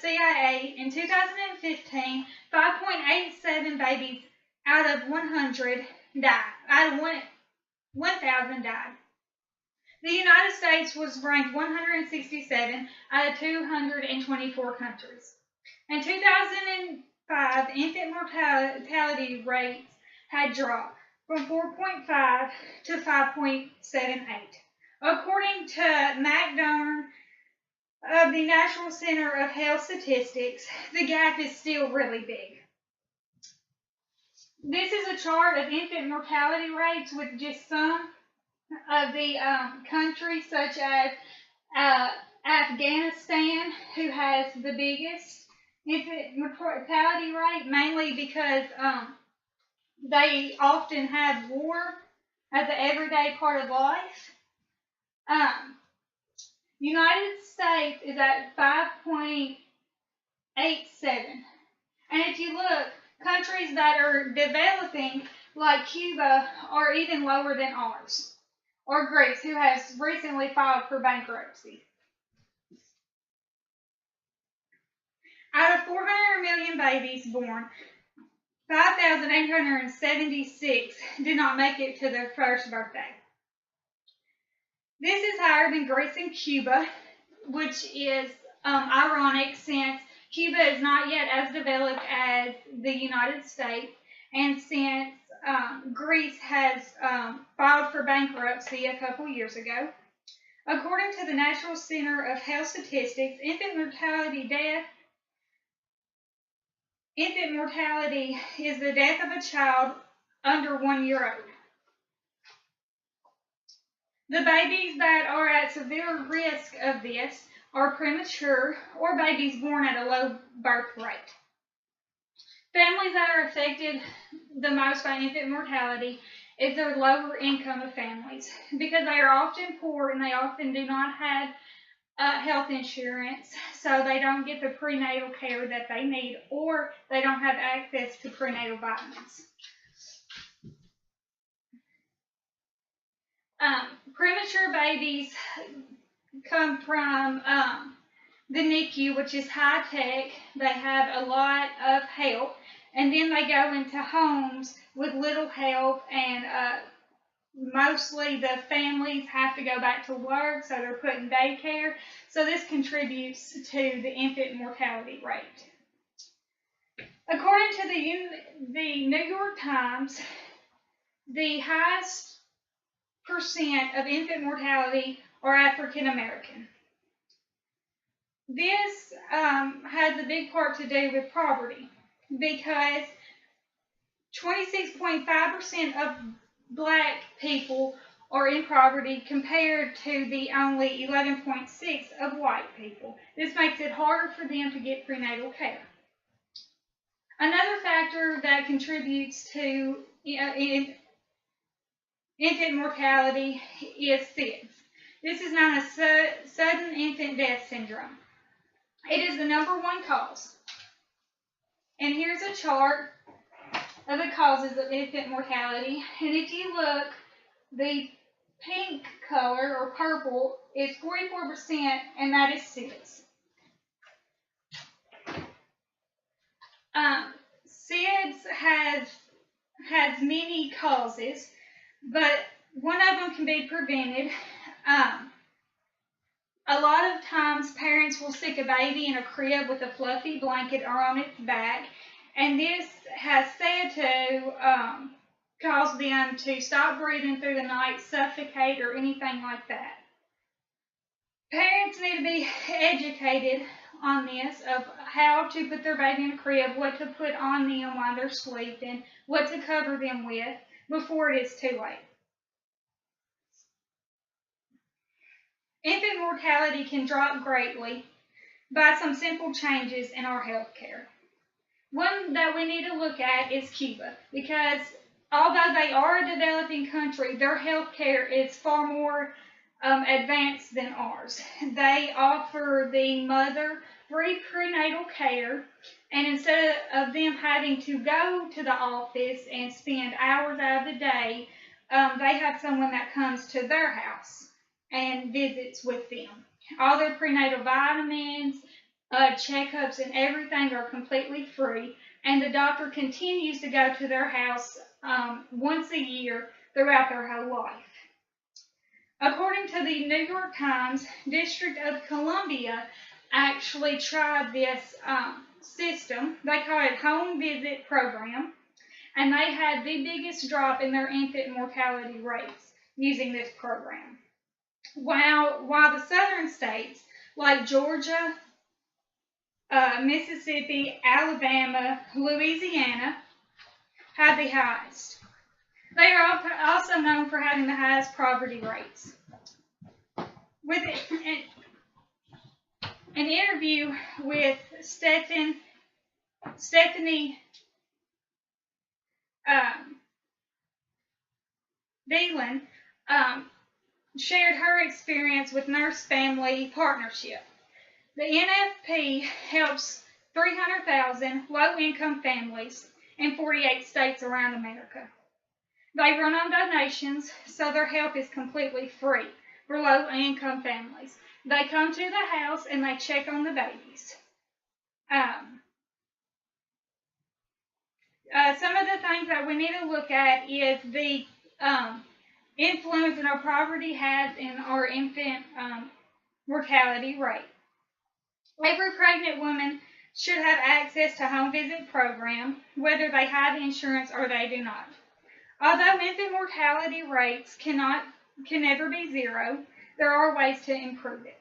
CIA, in 2015, 5.87 babies out of 100 died. Out of 1,000 died. The United States was ranked 167 out of 224 countries. In 2005, infant mortality rates had dropped from 4.5 to 5.78. According to McDonough of the National Center of Health Statistics, the gap is still really big. This is a chart of infant mortality rates with just some of the countries, such as Afghanistan, who has the biggest infant mortality rate, mainly because they often have war as an everyday part of life. United States is at 5.87. And if you look, countries that are developing, like Cuba, are even lower than ours. Or Greece, who has recently filed for bankruptcy. Out of 400 million babies born, 5,876 did not make it to their first birthday. This is higher than Greece and Cuba, which is ironic since Cuba is not yet as developed as the United States, and since Greece has filed for bankruptcy a couple years ago. According to the National Center of Health Statistics, infant mortality is the death of a child under 1 year old. The babies that are at severe risk of this are premature or babies born at a low birth rate. Families that are affected the most by infant mortality is the lower income families, because they are often poor and they often do not have health insurance, so they don't get the prenatal care that they need, or they don't have access to prenatal vitamins. Premature babies come from the NICU, which is high tech. They have a lot of help, and then they go into homes with little help, and mostly the families have to go back to work, so they're put in daycare. So this contributes to the infant mortality rate. According to the New York Times, the highest percent of infant mortality are African American. This has a big part to do with poverty, because 26.5% of Black people are in poverty compared to the only 11.6% of white people. This makes it harder for them to get prenatal care. Another factor that contributes to infant mortality is SIDS. This is known as sudden infant death syndrome. It is the #1 cause. And here's a chart of the causes of infant mortality. And if you look, the pink color, or purple, is 44%, and that is SIDS. SIDS has many causes, but one of them can be prevented. A lot of times parents will stick a baby in a crib with a fluffy blanket or on its back, and this has said to cause them to stop breathing through the night, suffocate, or anything like that. Parents need to be educated on this, of how to put their baby in a crib, what to put on them while they're sleeping, what to cover them with before it is too late. Infant mortality can drop greatly by some simple changes in our health care. One that we need to look at is Cuba, because although they are a developing country, their health care is far more advanced than ours. They offer the mother free prenatal care, and instead of them having to go to the office and spend hours out of the day, they have someone that comes to their house and visits with them. All their prenatal vitamins, checkups and everything are completely free, and the doctor continues to go to their house once a year throughout their whole life. According to the New York Times, District of Columbia actually tried this system. They call it home visit program, and they had the biggest drop in their infant mortality rates using this program. While the southern states like Georgia, Mississippi, Alabama, Louisiana have the highest. They are also known for having the highest poverty rates. With an interview with Stephanie Dealin, shared her experience with Nurse Family Partnership. The NFP helps 300,000 low-income families in 48 states around America. They run on donations, so their help is completely free for low-income families. They come to the house and they check on the babies. Some of the things that we need to look at is the influence that our poverty has in our infant mortality rate. Every pregnant woman should have access to home visit program, whether they have insurance or they do not. Although infant mortality rates can never be zero, there are ways to improve it.